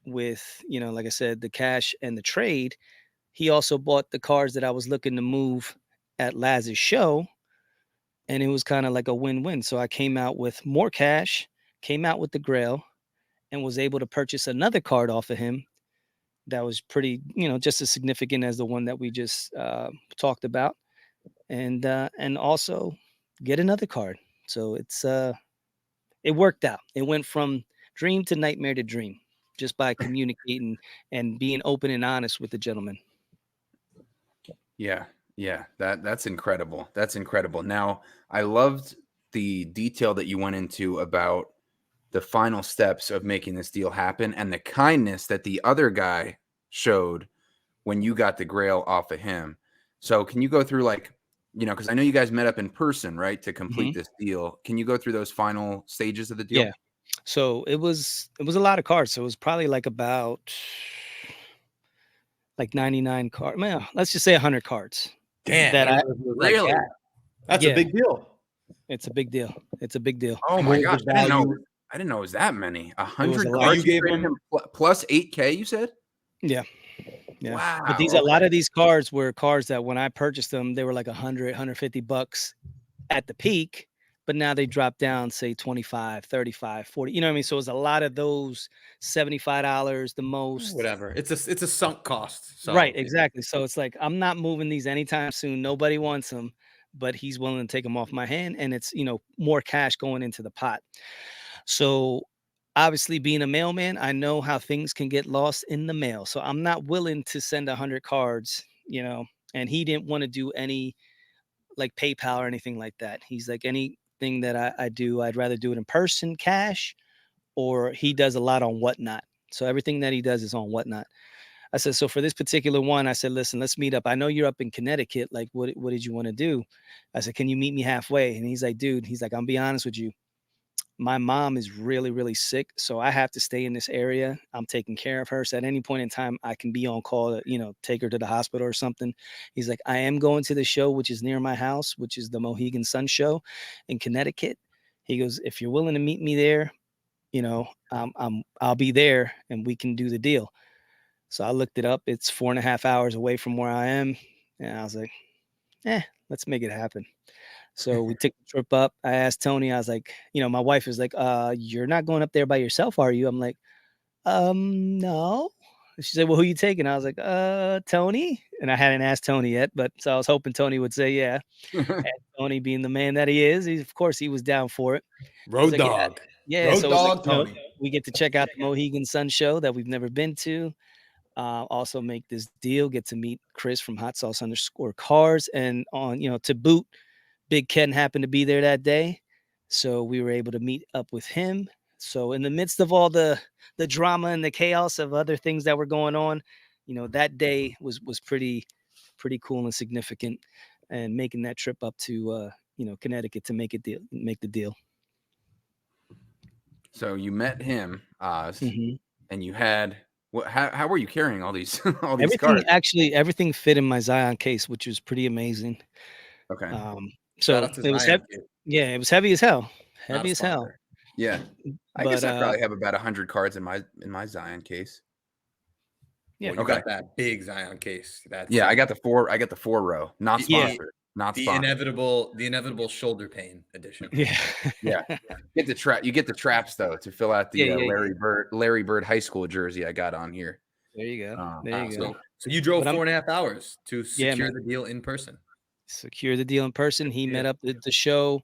with, like I said, the cash and the trade, he also bought the cars that I was looking to move at Laz's show. And it was kind of like a win-win. So I came out with more cash, came out with the Grail, and was able to purchase another card off of him that was pretty, just as significant as the one that we just talked about. And also get another card. So it worked out. It went from dream to nightmare to dream just by communicating and being open and honest with the gentleman. Yeah. Yeah. That's incredible. That's incredible. Now, I loved the detail that you went into about the final steps of making this deal happen and the kindness that the other guy showed when you got the Grail off of him. So can you go through because I know you guys met up in person, right, to complete this deal. Can you go through those final stages of the deal? Yeah. So it was a lot of cards. So it was probably like about 99 cards. Well, let's just say 100 cards. Damn. That I I didn't know it was like Really? that. That's Yeah. a big deal. It's a big deal. It's a big deal. Oh And my what gosh. was the I didn't know. value? I didn't know it was that many. a 100 lot. cards. You gave traded him- plus 8K, you said? Yeah. Yeah. Wow. But a lot of these cards were cards that when I purchased them, they were like 100, $150 at the peak, but now they dropped down, say 25, 35, 40. You know what I mean? So it was a lot of those $75 the most. Whatever. It's a sunk cost. So Right, exactly. So it's like I'm not moving these anytime soon. Nobody wants them, but he's willing to take them off my hand, and it's more cash going into the pot. So obviously, being a mailman, I know how things can get lost in the mail. So I'm not willing to send 100 cards, and he didn't want to do any like PayPal or anything like that. He's like, anything that I do, I'd rather do it in person, cash, or he does a lot on Whatnot. So everything that he does is on Whatnot. I said, so for this particular one, I said, listen, let's meet up. I know you're up in Connecticut. Like, what did you want to do? I said, can you meet me halfway? And he's like, dude, I'm be honest with you. my mom is really, really sick, so I have to stay in this area. I'm taking care of her. So at any point in time, I can be on call to, take her to the hospital or something. He's like, I am going to the show, which is near my house, which is the Mohegan Sun show in Connecticut. He goes, if you're willing to meet me there, I'll be there and we can do the deal. So I looked it up. It's 4.5 hours away from where I am. And I was like, let's make it happen. So we took the trip up. I asked Tony, I was like, my wife is like, you're not going up there by yourself, are you? I'm like, no. She said, well, who you taking? I was like, Tony. And I hadn't asked Tony yet, but so I was hoping Tony would say, yeah. And Tony being the man that he is, of course he was down for it. He's Road like, dog. Yeah. Road So it was dog like, Tony. we get to check out the Mohegan Sun show that we've never been to. Also make this deal, get to meet Chris from Hot Sauce _ Cars. And to boot, Big Ken happened to be there that day. So we were able to meet up with him. So in the midst of all the drama and the chaos of other things that were going on, that day was pretty cool and significant, and making that trip up to Connecticut to make the deal. So you met him, Oz, Mhm. and you had how were you carrying all these all these Everything cards? everything fit in my Zion case, which was pretty amazing. Okay. Shout So out to it was Zion, kid. yeah, it was heavy as hell. Not a Heavy as hell. sponsor. Yeah. I But guess I probably have about 100 cards in my Zion case. yeah. Well, you Okay. got that big Zion case. That's Yeah, I got the 4 row. Not The- sponsored. Not the sponsored. inevitable shoulder pain edition. Yeah. Yeah. You get the traps though to fill out the Yeah, yeah, Larry Bird high school jersey I got on here. There you go. Uh, There you go. So you drove But I'm 4.5 hours to Yeah, secure man. the deal in person. Secure the deal in person. He met Yeah. up at the show.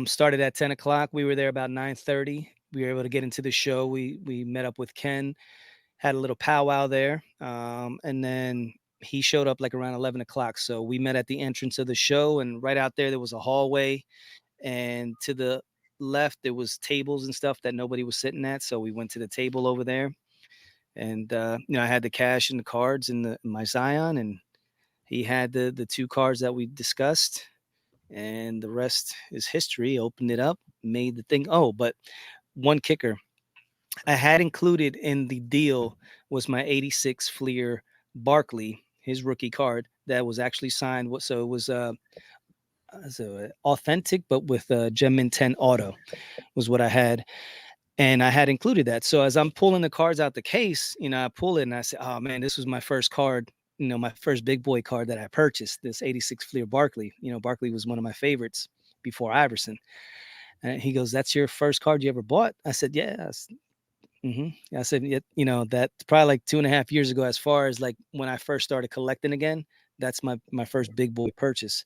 Started at 10 o'clock. We were there about 9:30. We were able to get into the show. We met up with Ken, had a little powwow there. And then he showed up like around 11 o'clock. So we met at the entrance of the show, and right out there was a hallway. And to the left, there was tables and stuff that nobody was sitting at. So we went to the table over there. And I had the cash and the cards in my Zion, and he had the 2 cards that we discussed, and the rest is history. Opened it up, made the thing. Oh, but one kicker I had included in the deal was my 86 Fleer Barkley, his rookie card that was actually signed. So it was authentic, but with Gem Mint 10 auto was what I had. And I had included that. So as I'm pulling the cards out the case, I pull it and I say, oh man, this was my first card, my first big boy card that I purchased, this 86 Fleer Barkley. Barkley was one of my favorites before Iverson. And he goes, that's your first card you ever bought? I said, yeah. I said, yeah, that's probably like 2.5 years ago, as far as like when I first started collecting again. That's my first big boy purchase.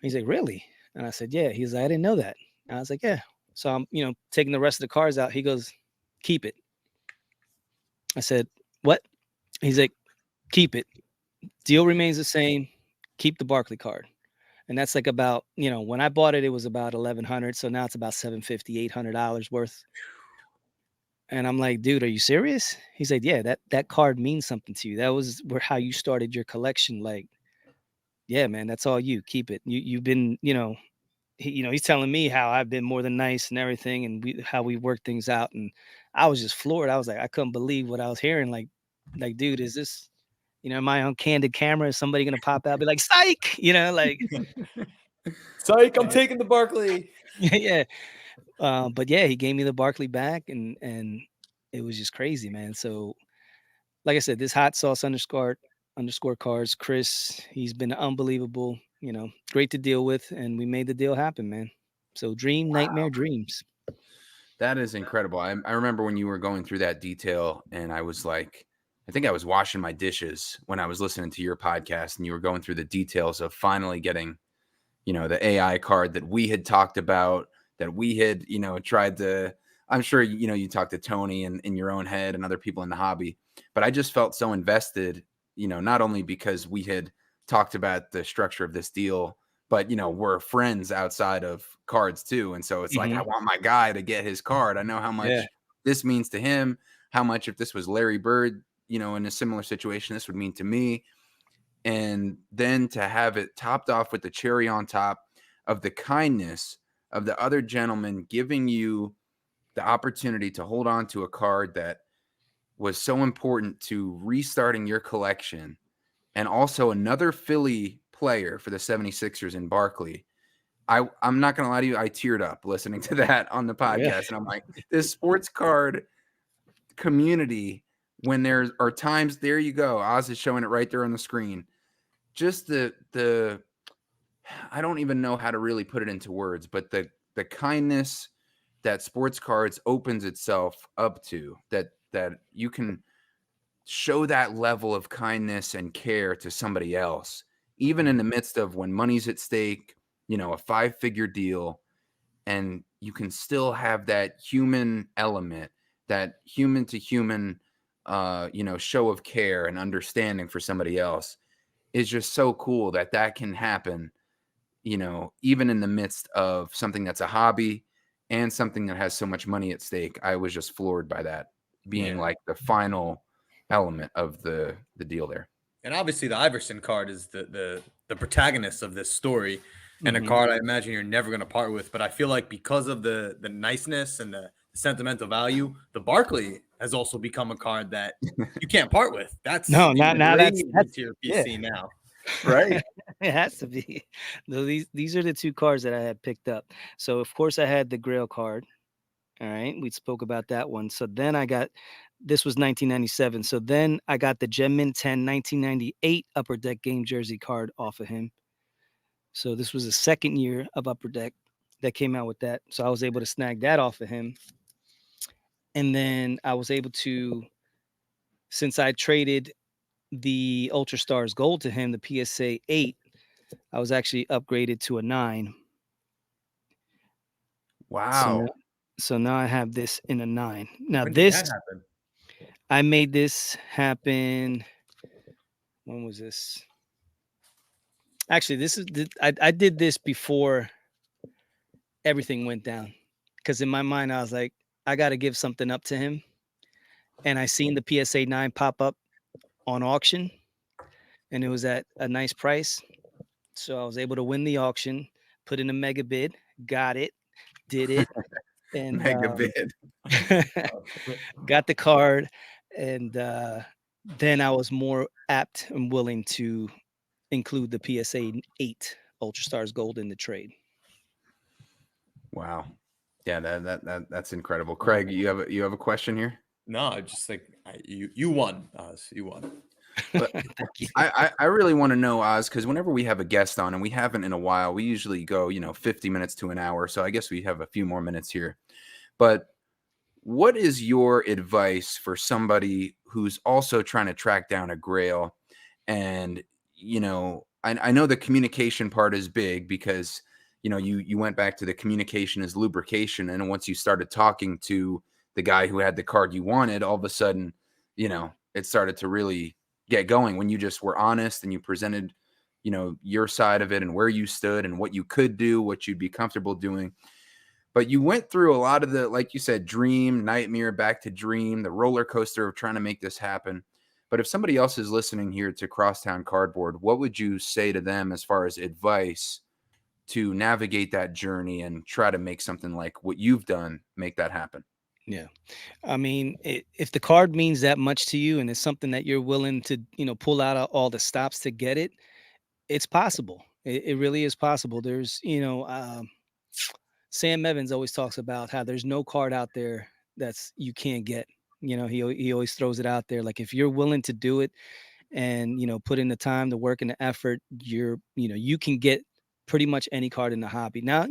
He's like, really? And I said, yeah. He's like, I didn't know that. And I was like, yeah. So I'm, taking the rest of the cards out. He goes, keep it. I said, what? He's like, keep it. Deal remains the same. Keep the Barkley card. And that's like about, when I bought it, it was about $1,100. So now it's about $750, $800 worth. And I'm like, dude, are you serious? He's like, yeah, that card means something to you. That was how you started your collection. Like, yeah, man, that's all you. Keep it. You've been, he's telling me how I've been more than nice and everything, and how we work things out. And I was just floored. I was like, I couldn't believe what I was hearing. Like, dude, is this, am I on candid camera? Is somebody gonna pop out, be like, psych, like, Psych, I'm taking the Barkley. yeah. But yeah, he gave me the Barkley back, and it was just crazy, man. So, like I said, this Hot Sauce _ Cars, Chris, he's been unbelievable. Great to deal with, and we made the deal happen, man. So nightmare dreams. That is incredible. I remember when you were going through that detail, and I was like, I think I was washing my dishes when I was listening to your podcast, and you were going through the details of finally getting, the AI card that we had talked about, that we had, tried to. I'm sure, you talked to Tony and in your own head and other people in the hobby, but I just felt so invested, not only because we had talked about the structure of this deal, but, we're friends outside of cards too. And so it's like, I want my guy to get his card. I know how much this means to him, how much, if this was Larry Bird, in a similar situation, this would mean to me. And then to have it topped off with the cherry on top of the kindness of the other gentleman giving you the opportunity to hold on to a card that was so important to restarting your collection, and also another Philly player for the 76ers in Barkley. I'm not going to lie to you. I teared up listening to that on the podcast. And I'm like, this sports card community, when there are times, there you go. Oz is showing it right there on the screen. Just the I don't even know how to really put it into words, but the kindness that sports cards opens itself up to, that you can show that level of kindness and care to somebody else, even in the midst of when money's at stake, a 5-figure deal, and you can still have that human element, that human to human, show of care and understanding for somebody else is just so cool that can happen, even in the midst of something that's a hobby and something that has so much money at stake. I was just floored by that being like the final element of the deal there. And obviously the Iverson card is the protagonist of this story, and a card I imagine you're never going to part with. But I feel like because of the niceness and the sentimental value, the Barkley has also become a card that you can't part with. That's No, not now. That's your PC now. Right. It has to be. No, these are the two cards that I had picked up. So of course I had the Grail card. All right, we spoke about that one. So then this was 1997. So then I got the Gem Mint 10 1998 Upper Deck game jersey card off of him. So this was the second year of Upper Deck that came out with that. So I was able to snag that off of him. And then I was able to, since I traded the Ultra Stars Gold to him, the PSA 8, I was actually upgraded to a 9. Wow. So now I have this in a 9. Now When did that happen? I made this happen. When was this? Actually, I did this before everything went down, because in my mind I was like, I got to give something up to him, and I seen the PSA 9 pop up on auction, and it was at a nice price, so I was able to win the auction, put in a mega bid, got it, did it, and Mega bid. got the card, and then I was more apt and willing to include the PSA 8 Ultra Stars Gold in the trade. Wow. Yeah, that's incredible. Craig, you have a question here? No, I just think you won, Oz. You won. But I really want to know, Oz, because whenever we have a guest on, and we haven't in a while, we usually go 50 minutes to an hour. So I guess we have a few more minutes here. But what is your advice for somebody who's also trying to track down a Grail? And I know the communication part is big, because you went back to the communication as lubrication, and once you started talking to the guy who had the card you wanted, all of a sudden it started to really get going when you just were honest and you presented your side of it and where you stood and what you could do, what you'd be comfortable doing. But you went through a lot of the, like you said, dream, nightmare, back to dream, the roller coaster of trying to make this happen. But if somebody else is listening here to Crosstown Cardboard, what would you say to them as far as advice to navigate that journey and try to make something like what you've done, make that happen? Yeah. I mean, if the card means that much to you and it's something that you're willing to, pull out all the stops to get it, it's possible. It really is possible. There's, Sam Evans always talks about how there's no card out there that's you can't get. He always throws it out there. Like, if you're willing to do it and, put in the time, the work and the effort, you can get pretty much any card in the hobby. Now,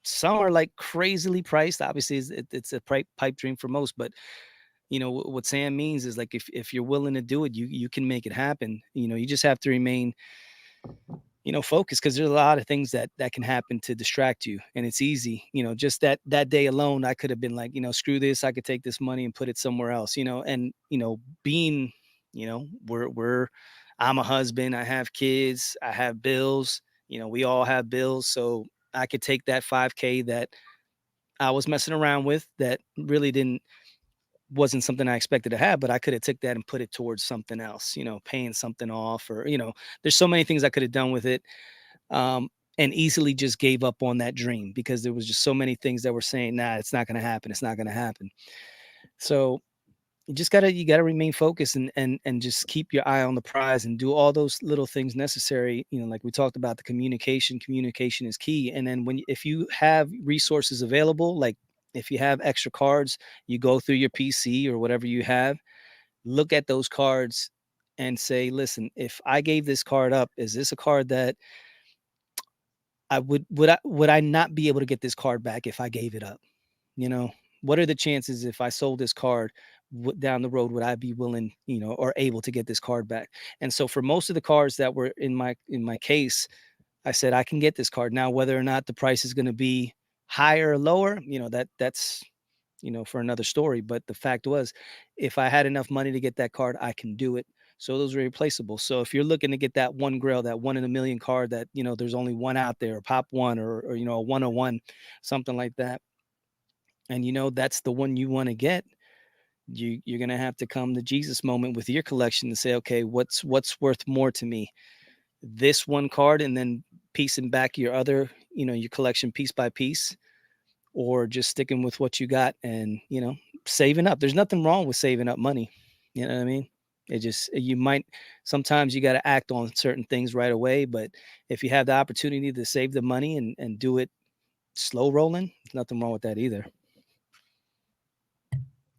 some are like crazily priced. Obviously, it's a pipe dream for most, but what Sam means is, like, if you're willing to do it, you can make it happen. You just have to remain focused, because there's a lot of things that can happen to distract you, and it's easy. Just that day alone, I could have been like, screw this, I could take this money and put it somewhere else. And being, I'm a husband, I have kids, I have bills. We all have bills, so I could take that 5K that I was messing around with, that really wasn't something I expected to have, but I could have took that and put it towards something else, paying something off, or, there's so many things I could have done with it. and easily just gave up on that dream because there was just so many things that were saying, nah, it's not going to happen. It's not going to happen. So you gotta remain focused and just keep your eye on the prize and do all those little things necessary. Like we talked about, the communication is key. And then if you have resources available, like if you have extra cards, you go through your PC or whatever you have, look at those cards and say, listen, if I gave this card up, is this a card that would I not be able to get this card back if I gave it up? What are the chances if I sold this card down the road, would I be willing, or able to get this card back? And so for most of the cards that were in my case, I said I can get this card. Now, whether or not the price is going to be higher or lower, that's for another story. But the fact was, if I had enough money to get that card, I can do it. So those are replaceable. So if you're looking to get that one Grail, that 1 in a million card that there's only one out there, or pop one, or a 101, something like that, and that's the one you want to get, you're gonna have to come to Jesus moment with your collection to say, okay, what's worth more to me, this one card, and then piecing back your other, your collection piece by piece, or just sticking with what you got and saving up. There's nothing wrong with saving up money. You know what I mean? Sometimes you got to act on certain things right away, but if you have the opportunity to save the money and do it slow rolling, there's nothing wrong with that either.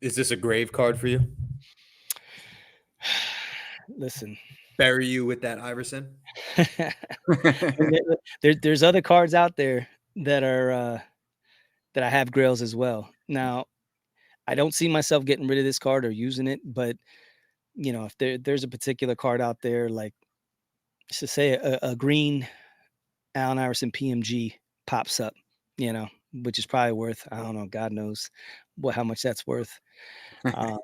Is this a grave card for you? Listen, bury you with that Iverson. There's other cards out there that are that I have Grails as well. Now, I don't see myself getting rid of this card or using it, but if there's a particular card out there, like to say a green Allen Iverson PMG pops up, which is probably worth, I don't know, God knows how much that's worth. I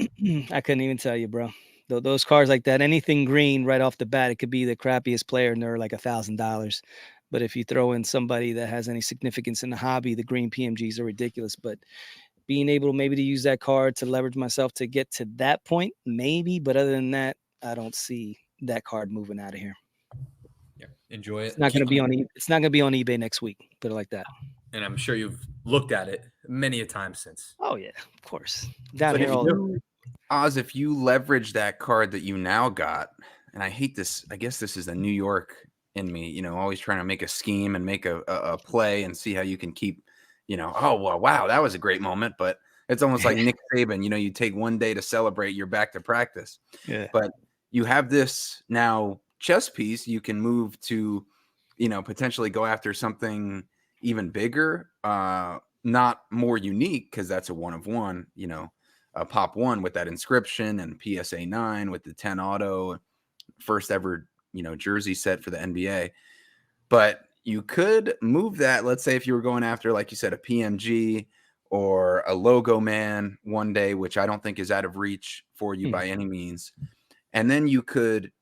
couldn't even tell you, bro. Those cards like that, anything green right off the bat, it could be the crappiest player and they're like $1,000. But if you throw in somebody that has any significance in the hobby, the green PMGs are ridiculous. But being able maybe to use that card to leverage myself to get to that point, maybe. But other than that, I don't see that card moving out of here. Yeah, enjoy it. It's not going to be on. It's not going to be on eBay next week. Put it like that. And I'm sure you've looked at it many a time since. Oh yeah, of course. Down here all. Oz, if you leverage that card that you now got, and I hate this, I guess this is the New York in me, always trying to make a scheme and make a play and see how you can keep, oh, well, wow, that was a great moment. But it's almost like Nick Saban, you take one day to celebrate, you're back to practice. Yeah. But you have this now chess piece, you can move to, potentially go after something even bigger, not more unique, because that's a 1 of 1, pop 1 with that inscription, and PSA 9 with the 10 auto, first ever jersey set for the NBA. But you could move that, let's say if you were going after, like you said, a PMG or a logo man one day, which I don't think is out of reach for you by any means, and then you could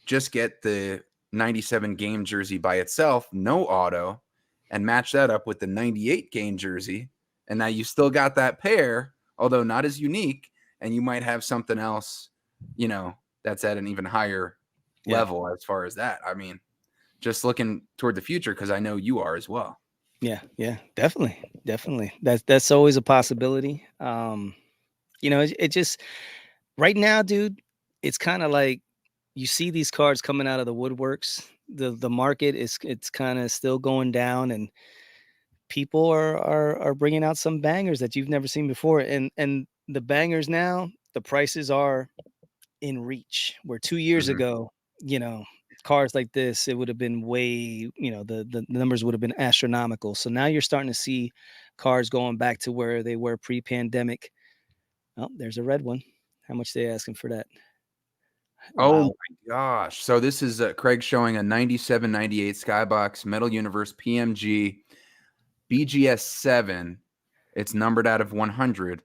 just get the 97 game jersey by itself, no auto, and match that up with the 98 game jersey, and now you still got that pair, although not as unique, and you might have something else, that's at an even higher level as far as that. I mean, just looking toward the future, because I know you are as well. Yeah, definitely. That's always a possibility. It just right now, dude, it's kind of like you see these cards coming out of the woodworks. The market it's kind of still going down, and people are bringing out some bangers that you've never seen before. And the bangers now, the prices are in reach. Where 2 years ago, cars like this, it would have been way, the numbers would have been astronomical. So now you're starting to see cars going back to where they were pre-pandemic. Oh, there's a red one. How much they asking for that? Oh my gosh. So this is Craig showing a 97-98 Skybox Metal Universe PMG BGS 7. It's numbered out of 100,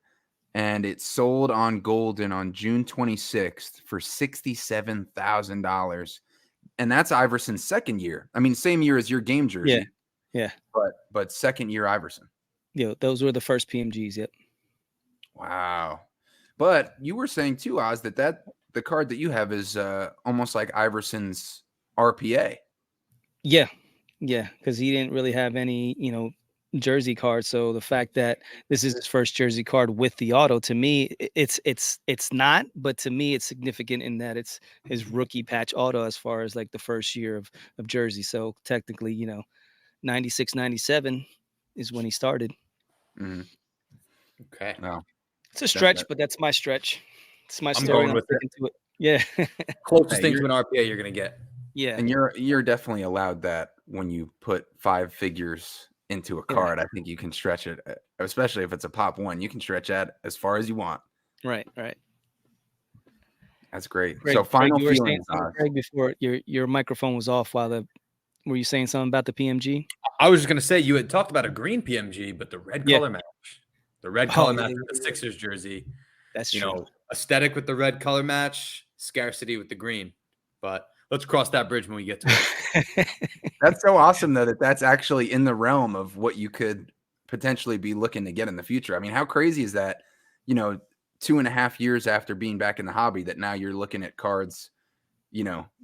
and it sold on Golden on June 26th for $67,000. And that's Iverson's second year. I mean, same year as your game jersey. Yeah. But second year Iverson. Yeah, those were the first PMGs. Yep. Wow. But you were saying too, Oz, that the card that you have is almost like Iverson's RPA. Yeah. Yeah, because he didn't really have any, jersey card. So the fact that this is his first jersey card with the auto, to me, it's not, but to me, it's significant in that it's his rookie patch auto as far as like the first year of jersey. So technically, 96, 97 is when he started. Mhm. Okay. No, It's a that, stretch, that, but that's my stretch. It's my I'm story, going and I'm with it. sticking to it. Yeah. Closest hey, thing you're to an RPA you're going to get. Yeah. and you're definitely allowed that when you put 5 figures into a Yeah. card. I think you can stretch it, especially if it's a pop one. You can stretch that as far as you want. Right. Right. That's great. So Craig, final you were saying feelings, something, Oz. Craig, before your microphone was off while the were you saying something about the PMG? I was just going to say, you had talked about a green PMG, but the red Yeah. color match. The red Oh, color yeah, match yeah, with the yeah. Sixers jersey. That's true. Aesthetic with the red color match, scarcity with the green. But let's cross that bridge when we get to it. That's so awesome, though, that that's actually in the realm of what you could potentially be looking to get in the future. I mean, how crazy is that? 2.5 years after being back in the hobby, that now you're looking at cards.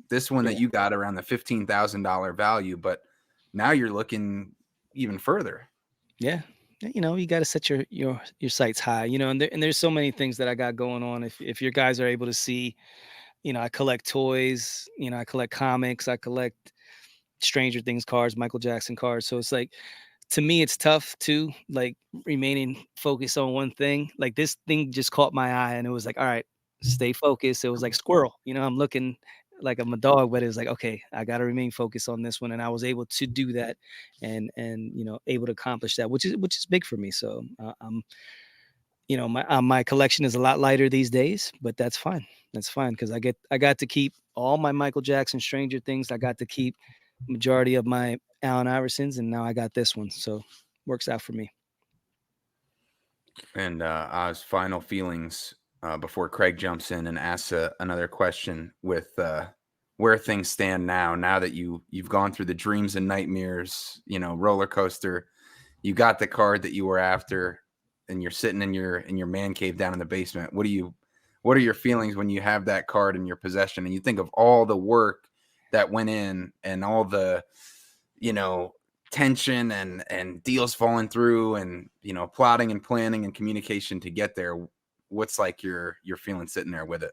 This one that Yeah. you got around the $15,000 value, but now you're looking even further. Yeah. You got to set your sights high, and there's so many things that I got going on. If your guys are able to see, I collect toys, I collect comics, I collect Stranger Things cards, Michael Jackson cards. So it's like, to me, it's tough to like remaining focused on one thing. Like this thing just caught my eye, and it was like, all right, stay focused. It was like squirrel, I'm looking like I'm a dog, but it was like, okay, I got to remain focused on this one, and I was able to do that, and able to accomplish that, which is big for me. So I'm, my collection is a lot lighter these days, but that's fine. That's fine because I got to keep all my Michael Jackson, Stranger Things. I got to keep majority of my Allen Iversons, and now I got this one, so works out for me. And Oz, final feelings before Craig jumps in and asks another question with where things stand now that you've gone through the dreams and nightmares, roller coaster. You got the card that you were after, and you're sitting in your man cave down in the basement. What are your feelings when you have that card in your possession and you think of all the work that went in and all the, tension and deals falling through and, plotting and planning and communication to get there? What's like your feeling sitting there with it?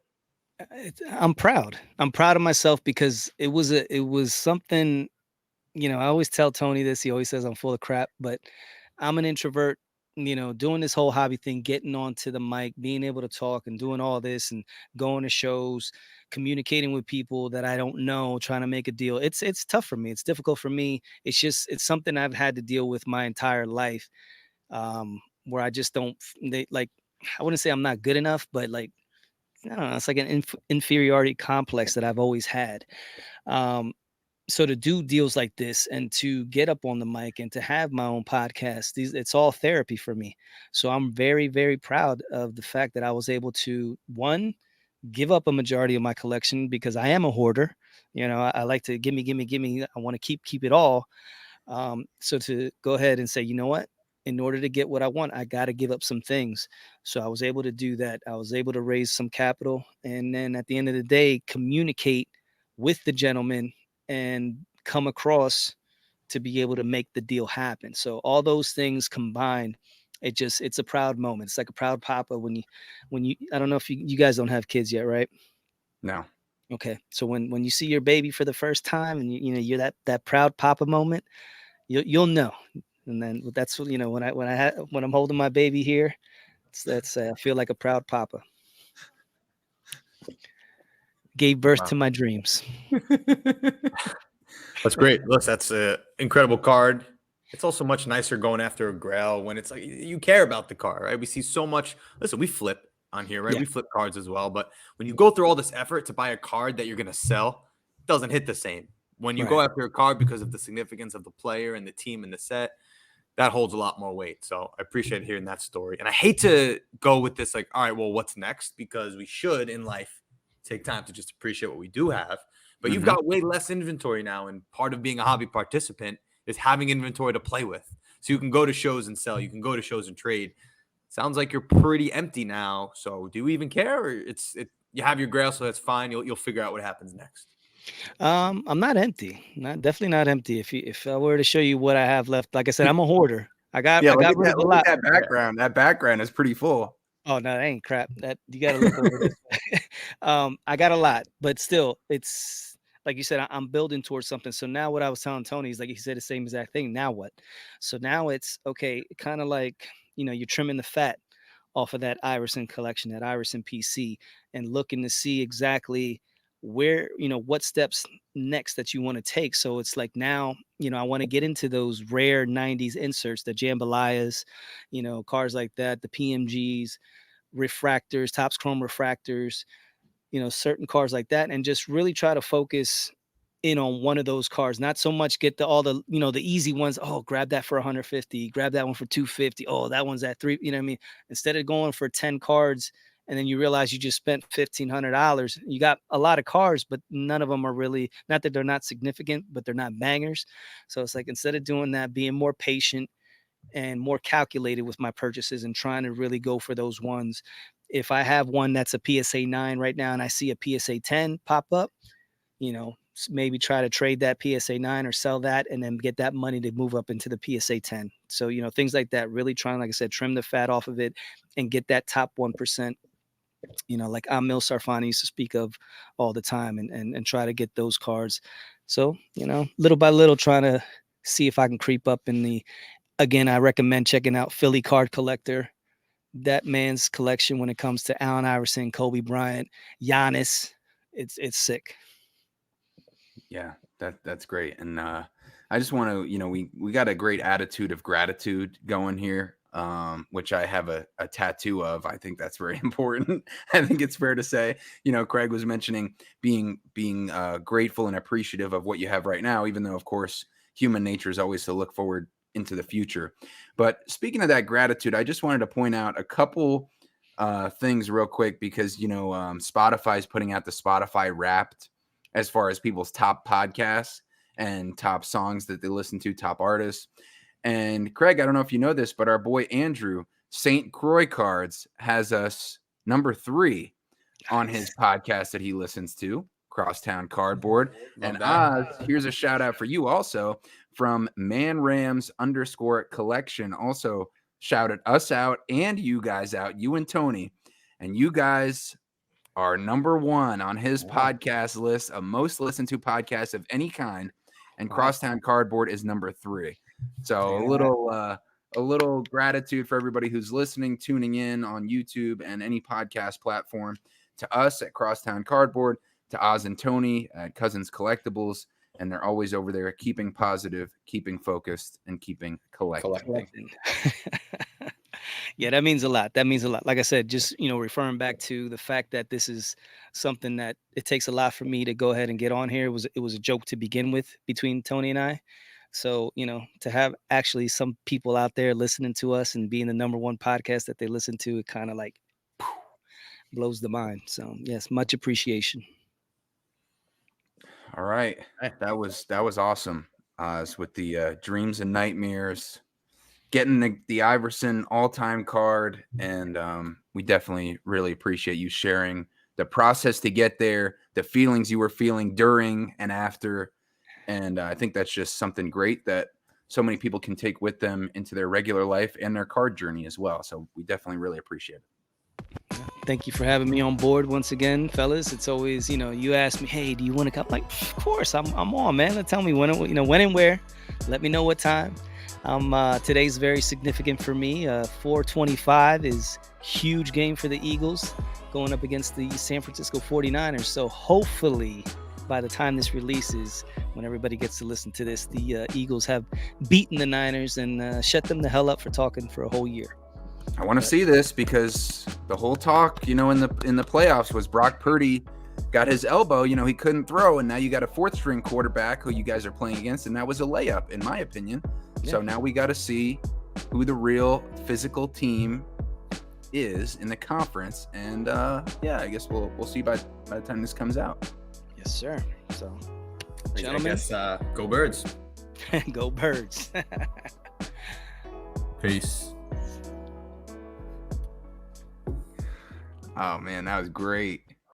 I'm proud. I'm proud of myself because it was something. I always tell Tony this. He always says I'm full of crap, but I'm an introvert. Doing this whole hobby thing, getting onto the mic, being able to talk and doing all this and going to shows, communicating with people that I don't know, trying to make a deal. It's tough for me. It's difficult for me. It's something I've had to deal with my entire life. Where I just don't like, I wouldn't say I'm not good enough, but like, I don't know, it's like an inferiority complex that I've always had. Um, so to do deals like this and to get up on the mic and to have my own podcast, it's all therapy for me. So I'm very, very proud of the fact that I was able to, one, give up a majority of my collection because I am a hoarder. I like to give me. I want to keep it all. So to go ahead and say, you know what? In order to get what I want, I got to give up some things. So I was able to do that. I was able to raise some capital. And then at the end of the day, communicate with the gentleman and come across to be able to make the deal happen. So all those things combined, it's a proud moment. It's like a proud papa when you I don't know if you guys don't have kids yet, right? No. Okay. So when you see your baby for the first time and you're that proud papa moment, you'll know. And then that's what when I'm holding my baby here, that's I feel like a proud papa. Gave birth Wow. to my dreams. That's great. Look, that's an incredible card. It's also much nicer going after a Grail when it's like you care about the card, right? We see so much. Listen, we flip on here, right? Yeah. We flip cards as well. But when you go through all this effort to buy a card that you're going to sell, it doesn't hit the same. When you go Right. after a card because of the significance of the player and the team and the set, that holds a lot more weight. So I appreciate hearing that story. And I hate to go with this, like, all right, well, what's next? Because we should in life take time to just appreciate what we do have. But you've got way less inventory now. And part of being a hobby participant is having inventory to play with. So you can go to shows and sell. You can go to shows and trade. Sounds like you're pretty empty now. So do you even care? Or you have your Grail, so that's fine. You'll figure out what happens next. I'm not empty. Definitely not empty. If I were to show you what I have left, like I said, I'm a hoarder. I got Yeah, I got rid of a look at lot. that background. That background is pretty full. Oh no, that ain't crap. That you got to look over this. I got a lot, but still, it's like you said. I'm building towards something. So now, what I was telling Tony is like he said the same exact thing. Now what? So now it's okay. Kind of like you're trimming the fat off of that Iverson collection, that Iverson PC, and looking to see exactly where what steps next that you want to take. So it's like now I want to get into those rare 90s inserts, the jambalayas, cars like that, the PMGs, refractors, Topps Chrome refractors, certain cars like that, and just really try to focus in on one of those cars. Not so much get all the, the easy ones. Oh, grab that for 150, grab that one for 250. Oh, that one's at 3, what I mean? Instead of going for 10 cards and then you realize you just spent $1,500, you got a lot of cars, but none of them are really, not that they're not significant, but they're not bangers. So it's like, instead of doing that, being more patient and more calculated with my purchases and trying to really go for those ones. If I have one that's a PSA 9 right now and I see a PSA 10 pop up, maybe try to trade that PSA 9 or sell that and then get that money to move up into the PSA 10. So, things like that, really trying, like I said, trim the fat off of it and get that top 1%, like Amil Sarfani used to speak of all the time, and try to get those cards. So, little by little, trying to see if I can creep up in the, again, I recommend checking out Philly Card Collector. That man's collection when it comes to Allen Iverson, Kobe Bryant, Giannis, it's sick. Yeah, that's great. And I just want to, we got a great attitude of gratitude going here, which I have a tattoo of. I think that's very important. I think it's fair to say, Craig was mentioning being grateful and appreciative of what you have right now, even though, of course, human nature is always to look forward into the future. But speaking of that gratitude, I just wanted to point out a couple things real quick because, Spotify's putting out the Spotify Wrapped as far as people's top podcasts and top songs that they listen to, top artists. And Craig, I don't know if you know this, but our boy Andrew, St. Croix Cards, has us number 3 on his podcast that he listens to, Crosstown Cardboard. Love And that. Oz, here's a shout out for you also from manrams_collection. Also shouted us out and you guys out, you and Tony. And you guys are number 1 on his podcast list of most listened to podcasts of any kind, and Crosstown Cardboard is number 3. So a little gratitude for everybody who's listening, tuning in on YouTube and any podcast platform, to us at Crosstown Cardboard, to Oz and Tony at Cousins Collectibles, and they're always over there keeping positive, keeping focused, and keeping collecting. Yeah, that means a lot. That means a lot. Like I said, just, referring back to the fact that this is something that it takes a lot for me to go ahead and get on here. It was a joke to begin with between Tony and I. So, to have actually some people out there listening to us and being the number 1 podcast that they listen to, it kind of like blows the mind. So, yes, much appreciation. All right. That was awesome. With the Dreams and Nightmares, getting the Iverson all-time card, and we definitely really appreciate you sharing the process to get there, the feelings you were feeling during and after, and I think that's just something great that so many people can take with them into their regular life and their card journey as well. So we definitely really appreciate it. Thank you for having me on board once again, fellas. It's always, you ask me, hey, do you want to come? Like, of course, I'm on, man. Tell me when and where. Let me know what time. Today's very significant for me. 425 is huge game for the Eagles going up against the San Francisco 49ers. So hopefully by the time this releases, when everybody gets to listen to this, the Eagles have beaten the Niners and shut them the hell up for talking for a whole year. I want to see this because the whole talk, in the playoffs was Brock Purdy got his elbow, he couldn't throw, and now you got a 4th string quarterback who you guys are playing against, and that was a layup in my opinion. Yeah. So now we got to see who the real physical team is in the conference, and I guess we'll see by the time this comes out. Yes, sir. So, gentlemen, I guess, go Birds. Go Birds. Peace. Oh man, that was great.